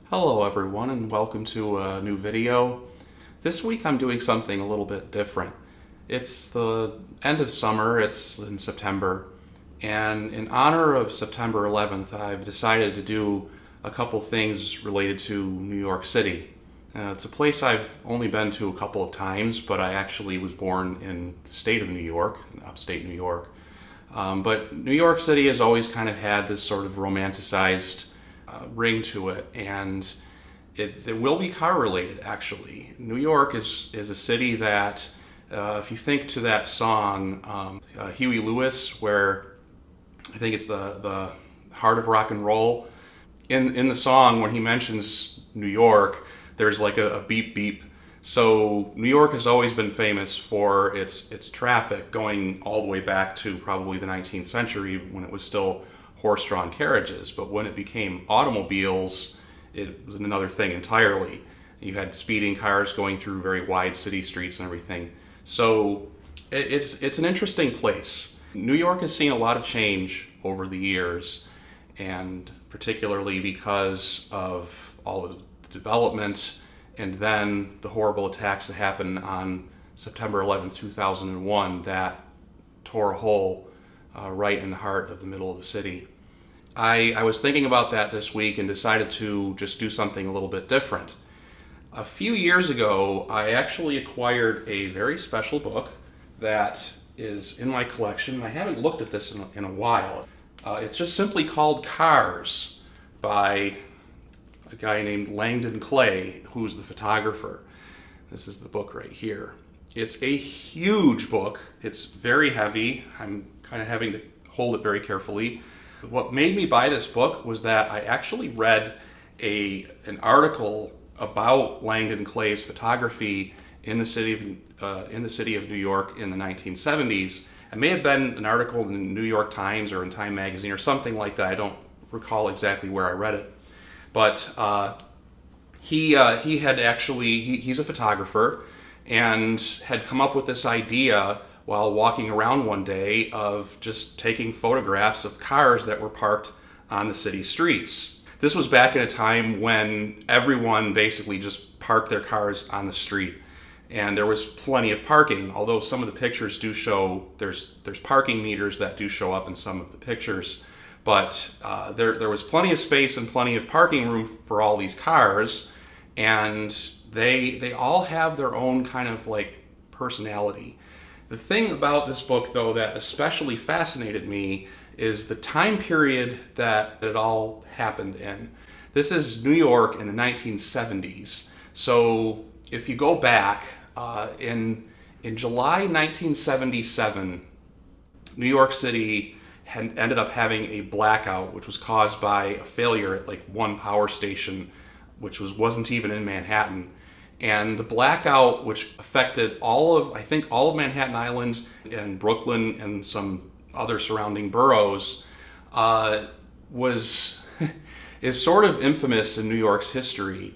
Hello everyone and welcome to a new video. This week I'm doing something a little bit different. It's the end of summer, it's in September, and in honor of September 11th I've decided to do a couple things related to New York City. It's a place I've only been to a couple of times, but I actually was born in the state of New York, in upstate New York. But New York City has always kind of had this sort of romanticized ring to it, and it will be car related actually. New York is a city that, if you think to that song, Huey Lewis, where I think it's the heart of rock and roll, in the song when he mentions New York, there's like a beep beep. So New York has always been famous for its traffic, going all the way back to probably the 19th century when it was still horse-drawn carriages. But when it became automobiles, it was another thing entirely. You had speeding cars going through very wide city streets and everything. So it's an interesting place. New York has seen a lot of change over the years, and particularly because of all of the development and then the horrible attacks that happened on September 11th, 2001 that tore a hole right in the heart of the middle of the city. I was thinking about that this week and decided to just do something a little bit different. A few years ago, I actually acquired a very special book that is in my collection. I haven't looked at this in a while. It's just simply called Cars by a guy named Langdon Clay, who's the photographer. This is the book right here. It's a huge book. It's very heavy. I'm kind of having to hold it very carefully. What made me buy this book was that I actually read an article about Langdon Clay's photography in the city of New York in the 1970s. It may have been an article in the New York Times or in Time magazine or something like that. I don't recall exactly where I read it. But he had actually, he's a photographer and had come up with this idea while walking around one day of just taking photographs of cars that were parked on the city streets. This was back in a time when everyone basically just parked their cars on the street, and there was plenty of parking, although some of the pictures do show there's parking meters that do show up in some of the pictures. But there was plenty of space and plenty of parking room for all these cars, and they all have their own kind of like personality. The thing about this book, though, that especially fascinated me is the time period that it all happened in. This is New York in the 1970s. So if you go back, in July 1977, New York City ended up having a blackout, which was caused by a failure at like one power station, which wasn't even in Manhattan. And the blackout, which affected all of Manhattan Island and Brooklyn and some other surrounding boroughs, is sort of infamous in New York's history.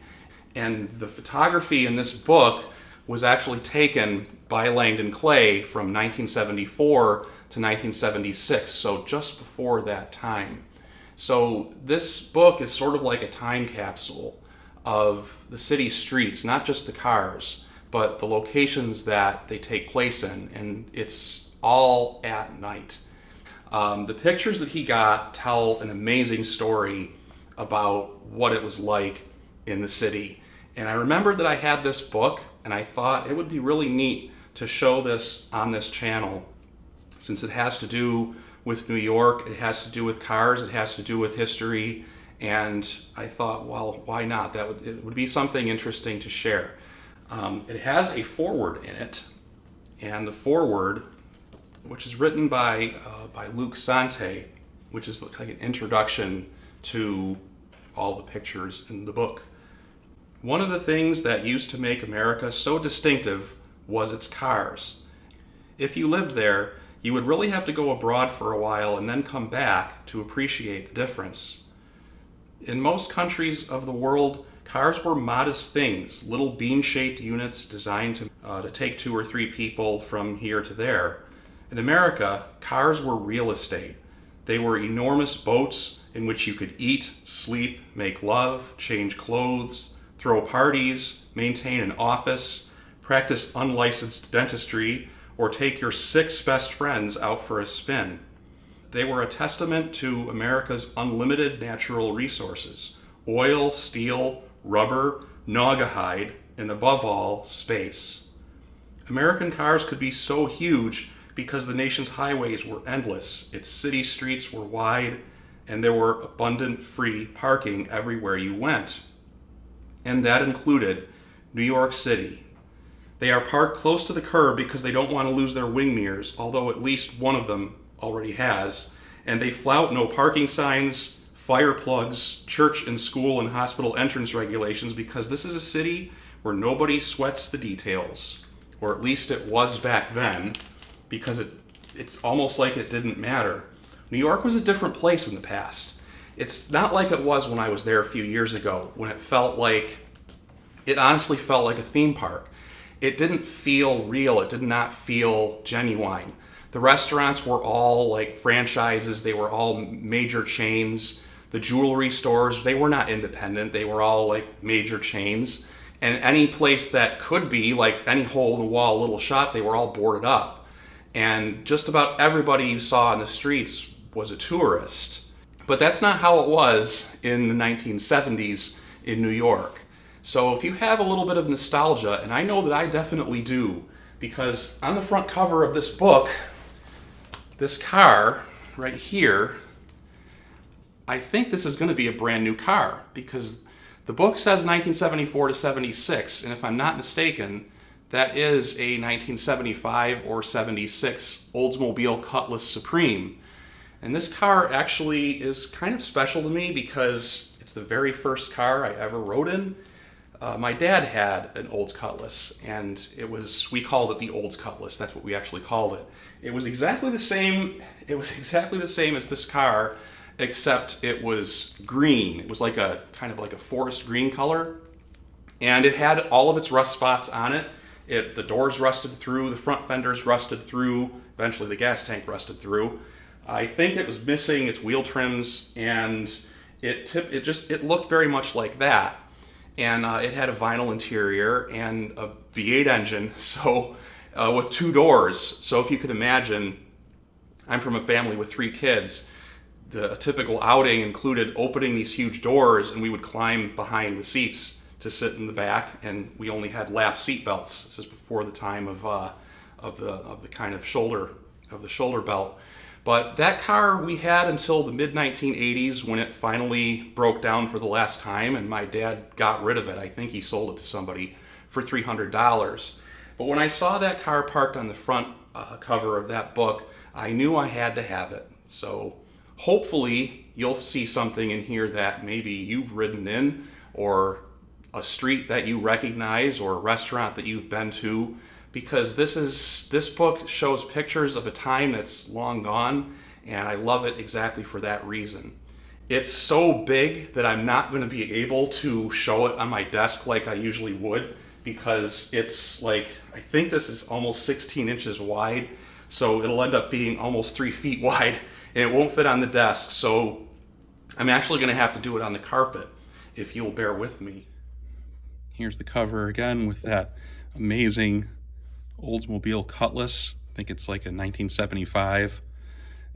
And the photography in this book was actually taken by Langdon Clay from 1974 to 1976, so just before that time. So this book is sort of like a time capsule of the city streets, not just the cars, but the locations that they take place in, and it's all at night. The pictures that he got tell an amazing story about what it was like in the city. And I remembered that I had this book, and I thought it would be really neat to show this on this channel, since it has to do with New York, it has to do with cars, it has to do with history, and I thought, well, why not? It would be something interesting to share. It has a foreword in it, and the foreword, which is written by Luc Sante, which is like an introduction to all the pictures in the book. One of the things that used to make America so distinctive was its cars. If you lived there, you would really have to go abroad for a while and then come back to appreciate the difference. In most countries of the world, cars were modest things, little bean-shaped units designed to take 2 or 3 people from here to there. In America, cars were real estate. They were enormous boats in which you could eat, sleep, make love, change clothes, throw parties, maintain an office, practice unlicensed dentistry, or take your 6 best friends out for a spin. They were a testament to America's unlimited natural resources: oil, steel, rubber, naugahyde, and above all, space. American cars could be so huge because the nation's highways were endless, its city streets were wide, and there were abundant free parking everywhere you went. And that included New York City. They are parked close to the curb because they don't want to lose their wing mirrors, although at least one of them already has, and they flout no parking signs, fire plugs, church and school and hospital entrance regulations because this is a city where nobody sweats the details, or at least it was back then, because it's almost like it didn't matter. New York was a different place in the past. It's not like it was when I was there a few years ago, when it honestly felt like a theme park. It didn't feel real. It did not feel genuine. The restaurants were all like franchises. They were all major chains. The jewelry stores, they were not independent. They were all like major chains. And any place that could be like any hole-in-the-wall little shop, they were all boarded up. And just about everybody you saw in the streets was a tourist. But that's not how it was in the 1970s in New York. So if you have a little bit of nostalgia, and I know that I definitely do, because on the front cover of this book, this car right here, I think this is going to be a brand new car, because the book says 1974 to 76, and if I'm not mistaken, that is a 1975 or 76 Oldsmobile Cutlass Supreme. And this car actually is kind of special to me because it's the very first car I ever rode in. My dad had an Olds Cutlass, and we called it the Olds Cutlass. That's what we actually called it. It was exactly the same as this car, except it was green. It was like a kind of like a forest green color, and it had all of its rust spots on it. The doors rusted through, the front fenders rusted through, eventually the gas tank rusted through. I think it was missing its wheel trims, and it looked very much like that. And it had a vinyl interior and a V8 engine, so with 2 doors. So if you could imagine, I'm from a family with 3 kids. The typical outing included opening these huge doors, and we would climb behind the seats to sit in the back, and we only had lap seat belts. This is before the time of the kind of shoulder belt. But that car we had until the mid-1980s, when it finally broke down for the last time, and my dad got rid of it. I think he sold it to somebody for $300. But when I saw that car parked on the front cover of that book, I knew I had to have it. So hopefully you'll see something in here that maybe you've ridden in, or a street that you recognize, or a restaurant that you've been to, because this book shows pictures of a time that's long gone, and I love it exactly for that reason. It's so big that I'm not going to be able to show it on my desk like I usually would, because it's like, I think this is almost 16 inches wide, so it'll end up being almost 3 feet wide, and it won't fit on the desk, so I'm actually going to have to do it on the carpet, if you'll bear with me. Here's the cover again with that amazing Oldsmobile Cutlass. I think it's like a 1975,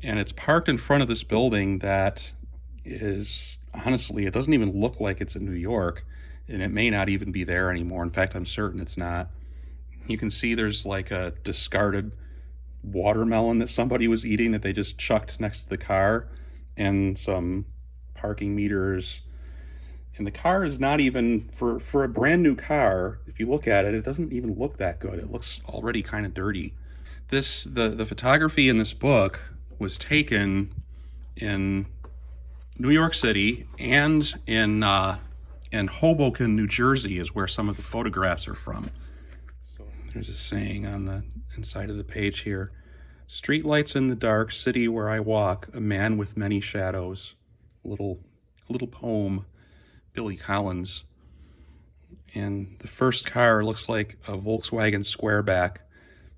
and it's parked in front of this building that is, honestly, it doesn't even look like it's in New York, and it may not even be there anymore. In fact, I'm certain it's not. You can see there's like a discarded watermelon that somebody was eating that they just chucked next to the car, and some parking meters. And the car is not even, for a brand new car, if you look at it, it doesn't even look that good. It looks already kind of dirty. The photography in this book was taken in New York City, and in Hoboken, New Jersey is where some of the photographs are from. So there's a saying on the inside of the page here: "Streetlights in the dark, city where I walk, a man with many shadows." A little poem, Billy Collins. And the first car looks like a Volkswagen Squareback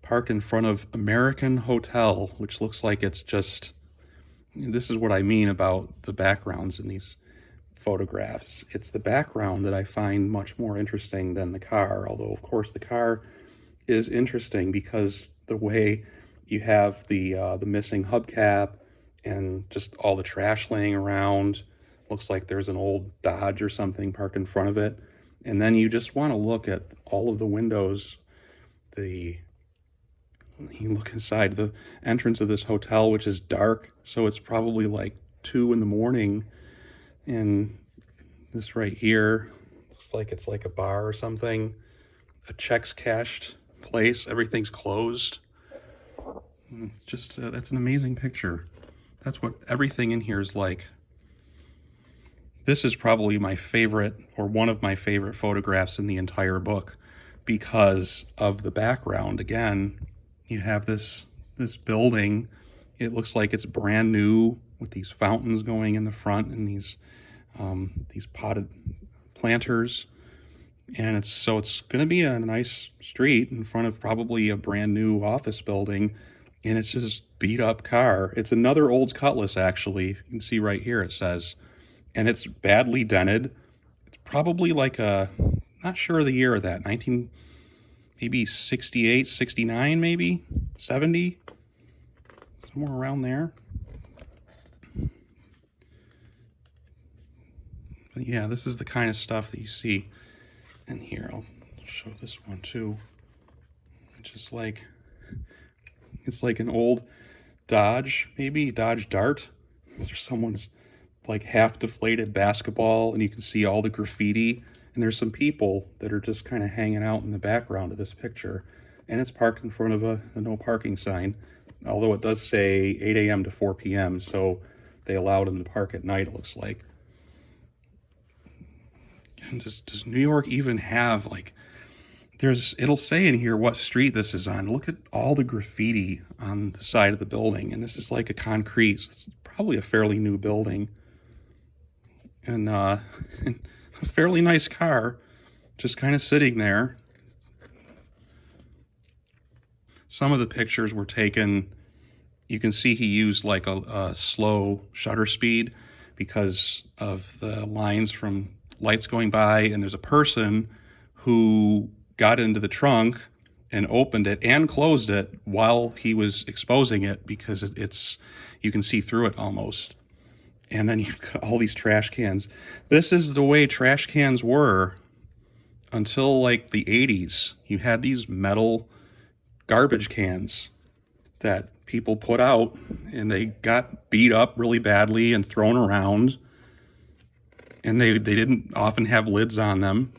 parked in front of American Hotel, which looks like it's just This is what I mean about the backgrounds in these photographs. It's the background that I find much more interesting than the car, although of course the car is interesting because the way you have the missing hubcap and just all the trash laying around. Looks like there's an old Dodge or something parked in front of it. And then you just want to look at all of the windows. You look inside the entrance of this hotel, which is dark, so it's probably like 2 in the morning. And this right here looks like it's like a bar or something, a checks cashed place. Everything's closed. Just that's an amazing picture. That's what everything in here is like. This is probably my favorite, or one of my favorite photographs in the entire book, because of the background. Again, you have this building. It looks like it's brand new with these fountains going in the front and these potted planters. And it's going to be a nice street in front of probably a brand new office building. And it's just beat up car. It's another Olds Cutlass, actually. You can see right here it says. And it's badly dented. It's probably like not sure of the year of that, maybe 68, 69, maybe 70, somewhere around there. But yeah, this is the kind of stuff that you see in here. I'll show this one too, which is like, it's like an old Dodge, maybe Dodge Dart. There's someone's like half deflated basketball, and you can see all the graffiti, and there's some people that are just kind of hanging out in the background of this picture, and it's parked in front of a no parking sign, although it does say 8 a.m. to 4 p.m. so they allowed them to park at night, it looks like. And does New York even have, like, it'll say in here what street this is on. Look at all the graffiti on the side of the building, and this is like a concrete, so it's probably a fairly new building. And a fairly nice car, just kind of sitting there. Some of the pictures were taken, you can see he used like a slow shutter speed because of the lines from lights going by, and there's a person who got into the trunk and opened it and closed it while he was exposing it, because you can see through it almost. And then you've got all these trash cans. This is the way trash cans were until like the 80s. You had these metal garbage cans that people put out, and they got beat up really badly and thrown around. And they didn't often have lids on them.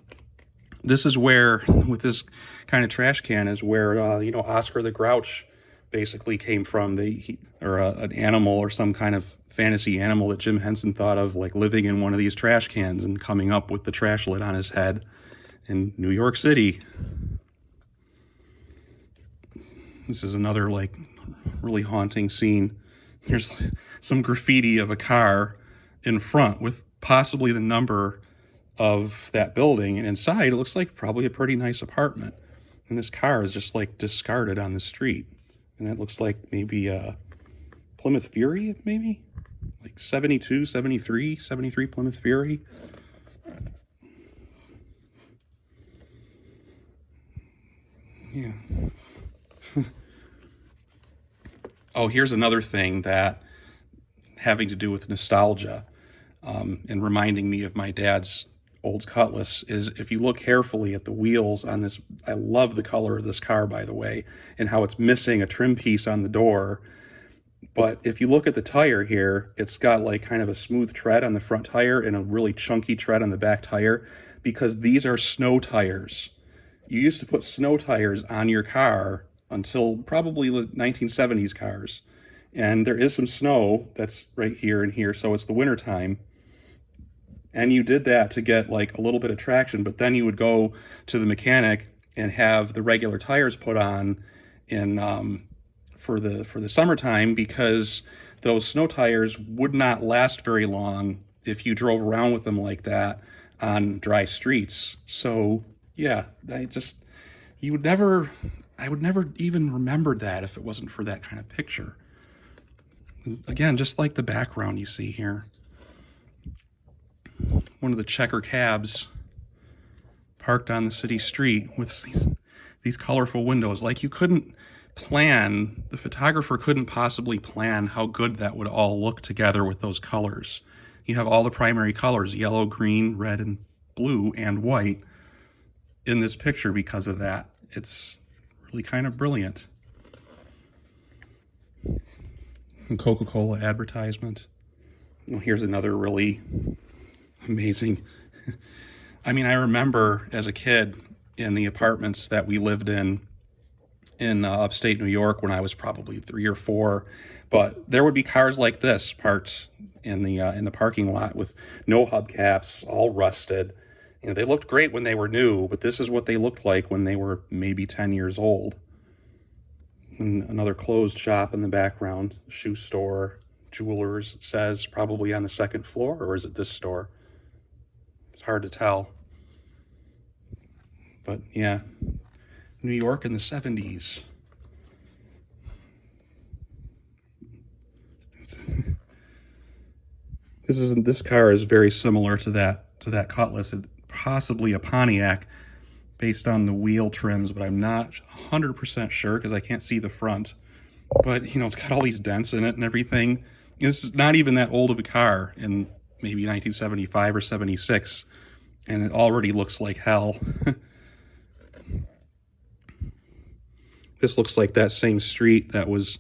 This is where, with this kind of trash can, is where, Oscar the Grouch basically came from. An animal or some kind of fantasy animal that Jim Henson thought of, like living in one of these trash cans and coming up with the trash lid on his head in New York City. This is another like really haunting scene. There's some graffiti of a car in front with possibly the number of that building, and inside it looks like probably a pretty nice apartment. And this car is just like discarded on the street, and that looks like maybe a Plymouth Fury, maybe like 72, 73 Plymouth Fury. Yeah. Oh, here's another thing that having to do with nostalgia, and reminding me of my dad's Olds Cutlass, is if you look carefully at the wheels on this. I love the color of this car, by the way, and how it's missing a trim piece on the door. But if you look at the tire here, it's got like kind of a smooth tread on the front tire and a really chunky tread on the back tire, because these are snow tires. You used to put snow tires on your car until probably the 1970s cars. And there is some snow that's right here and here, so it's the winter time. And you did that to get like a little bit of traction, but then you would go to the mechanic and have the regular tires put on for the summertime, because those snow tires would not last very long if you drove around with them like that on dry streets. So yeah, I would never even remembered that if it wasn't for that kind of picture. Again, just like the background you see here. One of the checker cabs parked on the city street with these colorful windows. Like, you couldn't plan, the photographer couldn't possibly plan how good that would all look together with those colors. You have all the primary colors, yellow, green, red, and blue, and white in this picture because of that. It's really kind of brilliant. And Coca-Cola advertisement. Well, here's another really amazing. I mean, I remember as a kid in the apartments that we lived in upstate New York when I was probably 3 or 4, but there would be cars like this parked in the parking lot with no hubcaps, all rusted. You know, they looked great when they were new, but this is what they looked like when they were maybe 10 years old. And another closed shop in the background, shoe store, jewelers, it says, probably on the 2nd floor, or is it this store? It's hard to tell. But yeah, New York in the 70s. This car is very similar to that Cutlass. It possibly a Pontiac based on the wheel trims, but I'm not 100% sure because I can't see the front. But, you know, it's got all these dents in it and everything. It's not even that old of a car, in maybe 1975 or 76, and it already looks like hell. This looks like that same street that was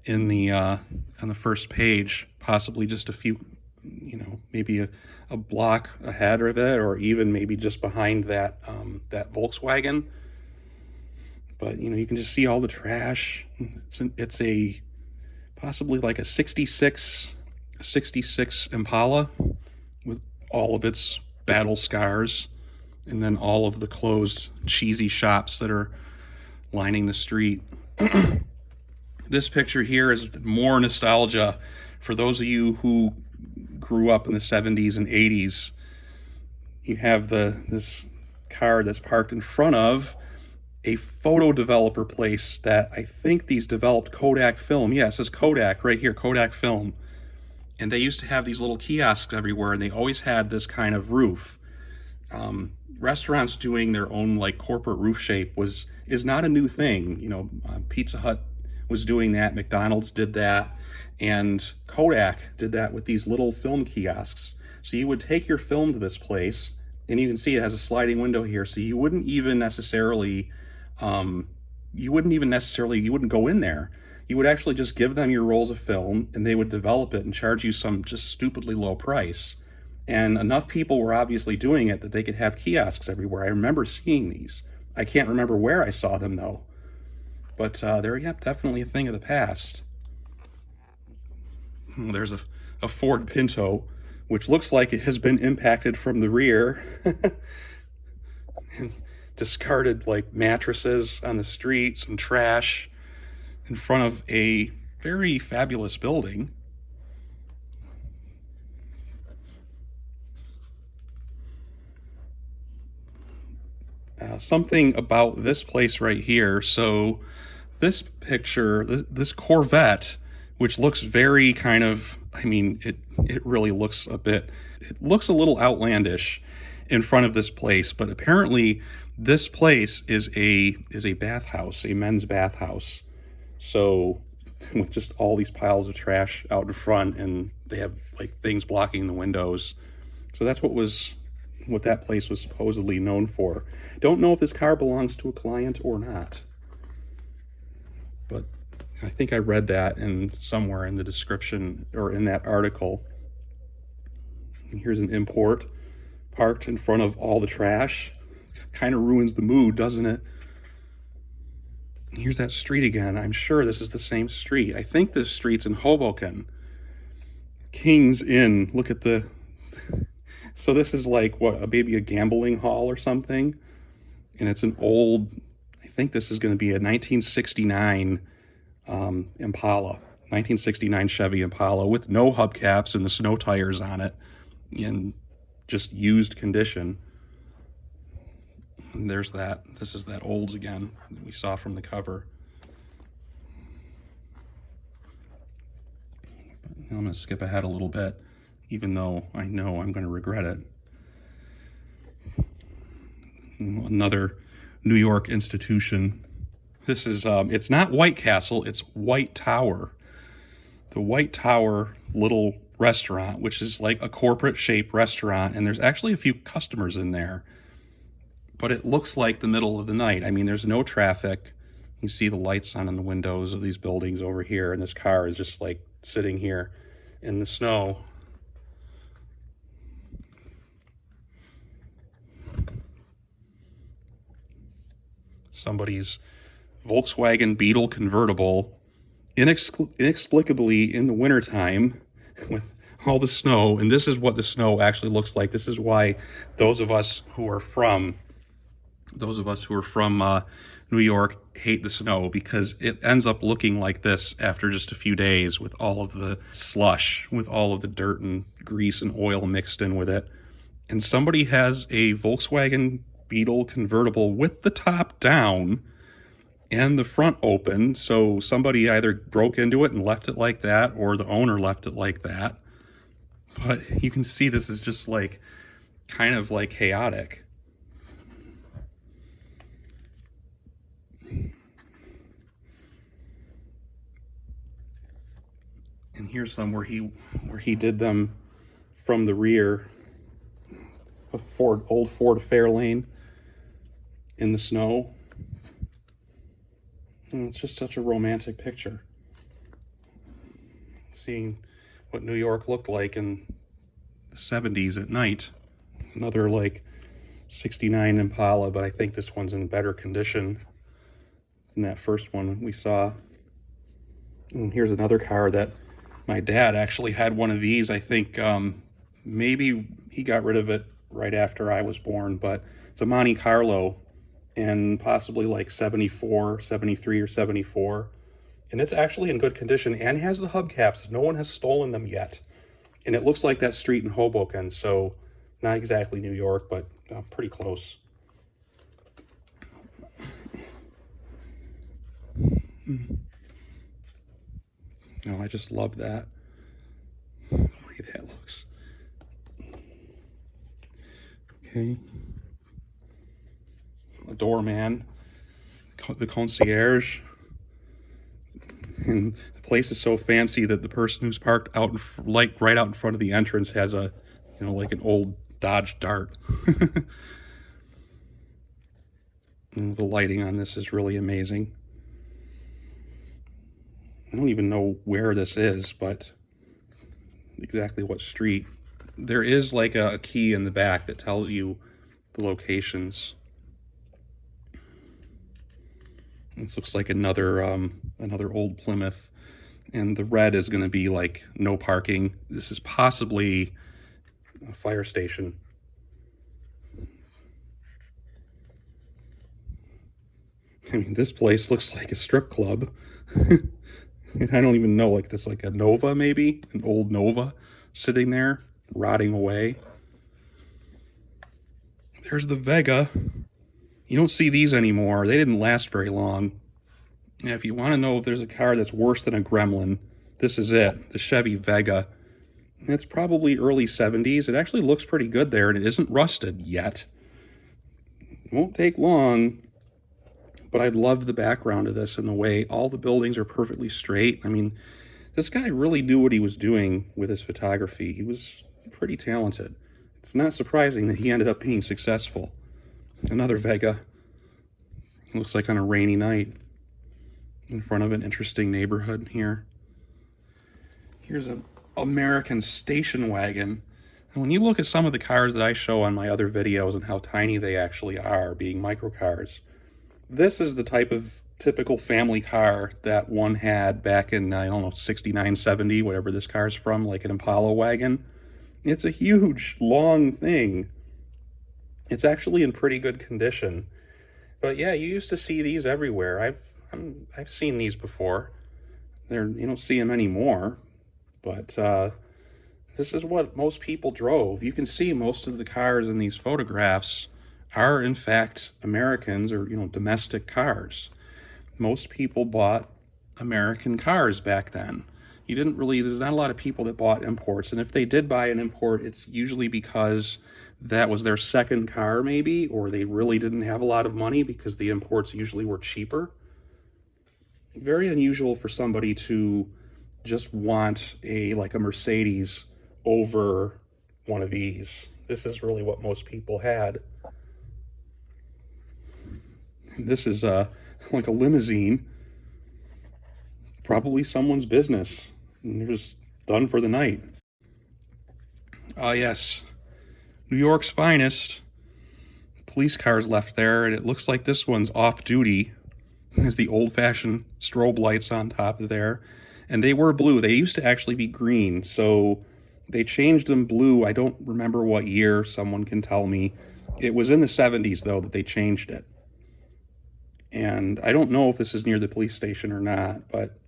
in the on the first page, possibly just a few, you know, maybe a block ahead of it, or even maybe just behind that that Volkswagen. But, you know, you can just see all the trash. It's a possibly like a 66 Impala with all of its battle scars, and then all of the closed cheesy shops that are lining the street. This picture here is more nostalgia for those of you who grew up in the 70s and 80s. You have this car that's parked in front of a photo developer place that I think these developed Kodak film. Yeah, it says Kodak right here, Kodak film. And they used to have these little kiosks everywhere, and they always had this kind of roof. Restaurants doing their own like corporate roof shape is not a new thing. You know, Pizza Hut was doing that, McDonald's did that, and Kodak did that with these little film kiosks. So you would take your film to this place, and you can see it has a sliding window here, so you wouldn't necessarily go in there. You would actually just give them your rolls of film, and they would develop it and charge you some just stupidly low price. And enough people were obviously doing it that they could have kiosks everywhere. I remember seeing these. I can't remember where I saw them, though. But they're, definitely a thing of the past. There's a Ford Pinto, which looks like it has been impacted from the rear. And discarded, like, mattresses on the street, some trash in front of a very fabulous building. Something about this place right here. So this picture, this Corvette, which looks very kind of, I mean, it really looks it looks a little outlandish in front of this place, but apparently this place is a bathhouse, a men's bathhouse. So with just all these piles of trash out in front, and they have like things blocking the windows. So that's what that place was supposedly known for. Don't know if this car belongs to a client or not, but I think I read that somewhere in the description or in that article. And here's an import parked in front of all the trash. Kind of ruins the mood, doesn't it? Here's that street again. I'm sure this is the same street. I think this street's in Hoboken. King's Inn. Look at the... So this is like, maybe a gambling hall or something. And it's an old, I think this is going to be a 1969 Impala. 1969 Chevy Impala with no hubcaps and the snow tires on it in just used condition. And there's that. This is that Olds again that we saw from the cover. I'm going to skip ahead a little bit, even though I know I'm going to regret it. Another New York institution. This is, it's not White Castle, it's White Tower. The White Tower little restaurant, which is like a corporate shaped restaurant, and there's actually a few customers in there. But it looks like the middle of the night. I mean, there's no traffic. You see the lights on in the windows of these buildings over here, and this car is just like sitting here in the snow. Somebody's Volkswagen Beetle convertible, inexplicably in the wintertime with all the snow. And this is what the snow actually looks like. This is why those of us who are from New York hate the snow, because it ends up looking like this after just a few days, with all of the slush, with all of the dirt and grease and oil mixed in with it. And somebody has a Volkswagen Beetle convertible with the top down and the front open, so somebody either broke into it and left it like that, or the owner left it like that. But you can see this is just like kind of like chaotic. And here's some where he did them from the rear. A old Ford Fairlane in the snow. And it's just such a romantic picture. Seeing what New York looked like in the 70s at night. Another like 69 Impala, but I think this one's in better condition than that first one we saw. And here's another car that my dad actually had one of these. I think maybe he got rid of it right after I was born, but it's a Monte Carlo, and possibly like 74, 73 or 74. And it's actually in good condition and has the hubcaps. No one has stolen them yet. And it looks like that street in Hoboken, so not exactly New York, but pretty close. No, I just love that. The way that looks. Okay. A doorman, the concierge. And the place is so fancy that the person who's parked out right out in front of the entrance has a, like an old Dodge Dart. And the lighting on this is really amazing. I don't even know where this is, but exactly what street. There is like a key in the back that tells you the locations. This looks like another old Plymouth, and the red is going to be like no parking. This is possibly a fire station. I mean, this place looks like a strip club. I don't even know, like this, like a Nova maybe, an old Nova sitting there, rotting away. There's the Vega. You don't see these anymore. They didn't last very long. And if you want to know if there's a car that's worse than a Gremlin, this is it, the Chevy Vega. And it's probably early 70s. It actually looks pretty good there, and it isn't rusted yet. It won't take long, but I love the background of this and the way all the buildings are perfectly straight. I mean, this guy really knew what he was doing with his photography. He was pretty talented. It's not surprising that he ended up being successful. Another Vega. Looks like on a rainy night in front of an interesting neighborhood here. Here's an American station wagon. And when you look at some of the cars that I show on my other videos and how tiny they actually are, being microcars, this is the type of typical family car that one had back in, 69, 70, whatever this car's from, like an Impala wagon. It's a huge, long thing. It's actually in pretty good condition. But yeah, you used to see these everywhere. I've seen these before. You don't see them anymore. But this is what most people drove. You can see most of the cars in these photographs are in fact Americans, or domestic cars. Most people bought American cars back then. there's not a lot of people that bought imports. And if they did buy an import, it's usually because that was their second car maybe, or they really didn't have a lot of money because the imports usually were cheaper. Very unusual for somebody to just want like a Mercedes over one of these. This is really what most people had. And this is like a limousine, probably someone's business, and they're just done for the night. Yes, New York's finest. Police cars left there, and it looks like this one's off duty. There's the old-fashioned strobe lights on top of there, and they were blue. They used to actually be green, so they changed them blue. I don't remember what year. Someone can tell me. It was in the 70s, though, that they changed it. And I don't know if this is near the police station or not, but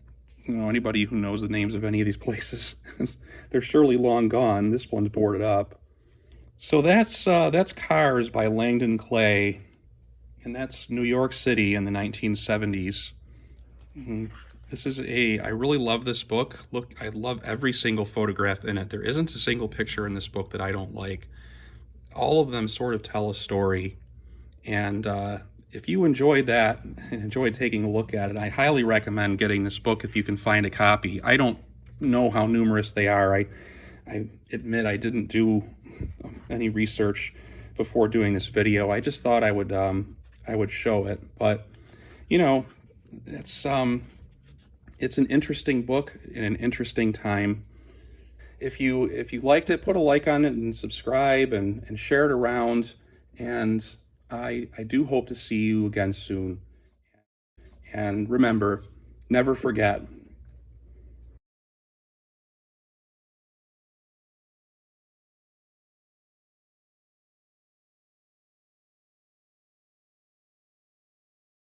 anybody who knows the names of any of these places, they're surely long gone. This one's boarded up. So that's Cars by Langdon Clay, and that's New York City in the 1970s. I really love this book. Look, I love every single photograph in it. There isn't a single picture in this book that I don't like. All of them sort of tell a story, and if you enjoyed that and enjoyed taking a look at it, I highly recommend getting this book if you can find a copy. I don't know how numerous they are. I admit I didn't do any research before doing this video. I just thought I would show it, but it's an interesting book in an interesting time. If you liked it, put a like on it and subscribe and share it around. And I do hope to see you again soon. And remember, never forget,